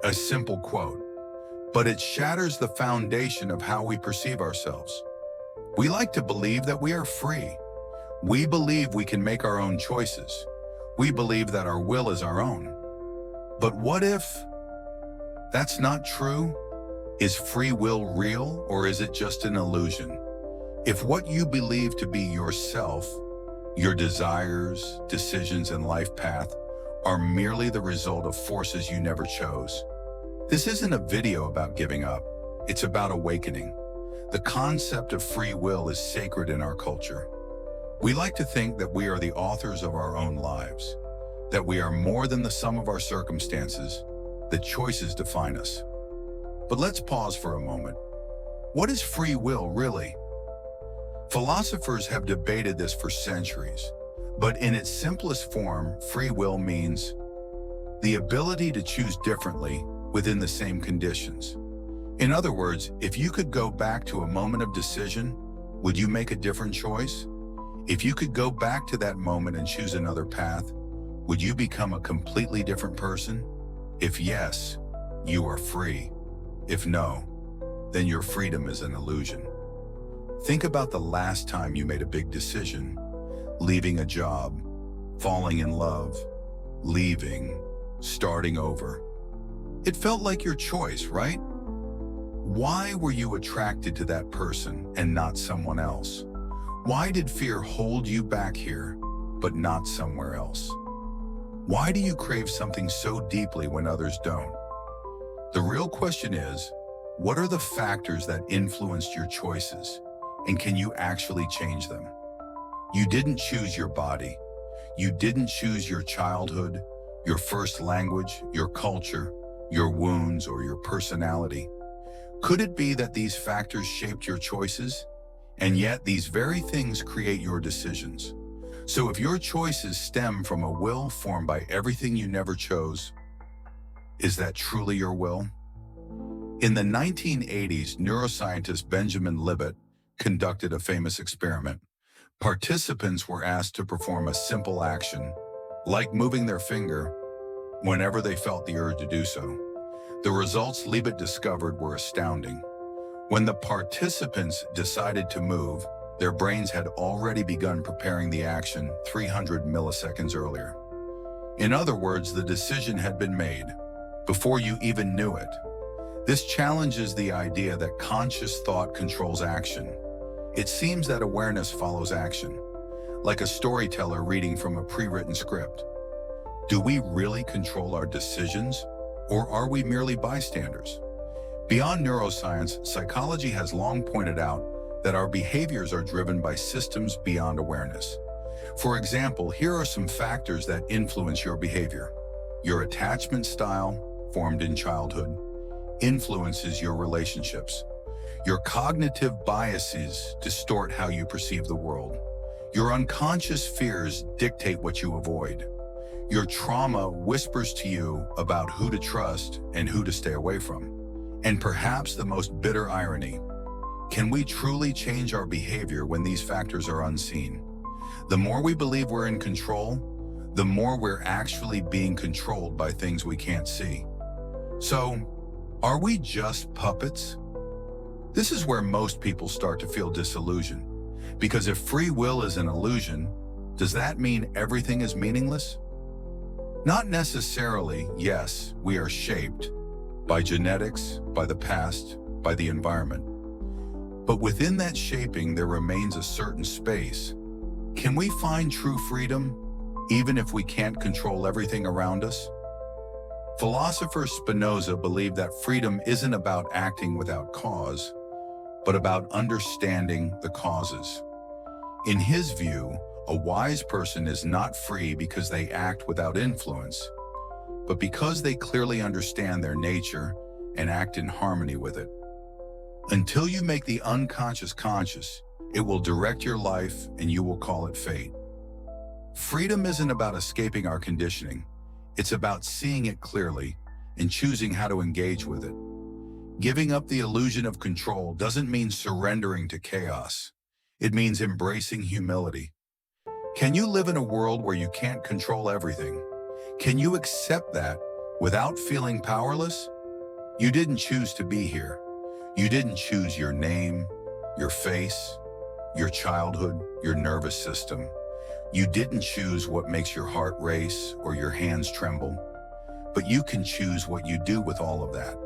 A simple quote, but it shatters the foundation of how we perceive ourselves. We like to believe that we are free. We believe we can make our own choices. We believe that our will is our own. But what if that's not true? Is free will real, or is it just an illusion? If what you believe to be yourself, your desires, decisions, and life path are merely the result of forces you never chose. This isn't a video about giving up. It's about awakening. The concept of free will is sacred in our culture. We like to think that we are the authors of our own lives, that we are more than the sum of our circumstances, that choices define us. But let's pause for a moment. What is free will really? Philosophers have debated this for centuries, but in its simplest form, free will means the ability to choose differently within the same conditions. In other words, if you could go back to a moment of decision, would you make a different choice? If you could go back to that moment and choose another path, would you become a completely different person? If yes, you are free. If no, then your freedom is an illusion. Think about the last time you made a big decision: leaving a job, falling in love, leaving, starting over. It felt like your choice, right? Why were you attracted to that person and not someone else? Why did fear hold you back here, but not somewhere else? Why do you crave something so deeply when others don't? The real question is, what are the factors that influenced your choices, and can you actually change them? You didn't choose your body. You didn't choose your childhood, your first language, your culture, your wounds, or your personality. Could it be that these factors shaped your choices? And yet these very things create your decisions. So if your choices stem from a will formed by everything you never chose, is that truly your will? In the 1980s, neuroscientist Benjamin Libet conducted a famous experiment. Participants were asked to perform a simple action, like moving their finger, whenever they felt the urge to do so. The results Libet discovered were astounding. When the participants decided to move, their brains had already begun preparing the action 300 milliseconds earlier. In other words, the decision had been made before you even knew it. This challenges the idea that conscious thought controls action. It seems that awareness follows action, like a storyteller reading from a pre-written script. Do we really control our decisions, or are we merely bystanders? Beyond neuroscience, psychology has long pointed out that our behaviors are driven by systems beyond awareness. For example, here are some factors that influence your behavior. Your attachment style, formed in childhood, influences your relationships. Your cognitive biases distort how you perceive the world. Your unconscious fears dictate what you avoid. Your trauma whispers to you about who to trust and who to stay away from. And perhaps the most bitter irony, can we truly change our behavior when these factors are unseen? The more we believe we're in control, the more we're actually being controlled by things we can't see. So, are we just puppets? This is where most people start to feel disillusioned. Because if free will is an illusion, does that mean everything is meaningless? Not necessarily. Yes, we are shaped by genetics, by the past, by the environment. But within that shaping, there remains a certain space. Can we find true freedom, even if we can't control everything around us? Philosopher Spinoza believed that freedom isn't about acting without cause, but about understanding the causes. In his view, a wise person is not free because they act without influence, but because they clearly understand their nature and act in harmony with it. Until you make the unconscious conscious, it will direct your life and you will call it fate. Freedom isn't about escaping our conditioning. It's about seeing it clearly and choosing how to engage with it. Giving up the illusion of control doesn't mean surrendering to chaos. It means embracing humility. Can you live in a world where you can't control everything? Can you accept that without feeling powerless? You didn't choose to be here. You didn't choose your name, your face, your childhood, your nervous system. You didn't choose what makes your heart race or your hands tremble, but you can choose what you do with all of that.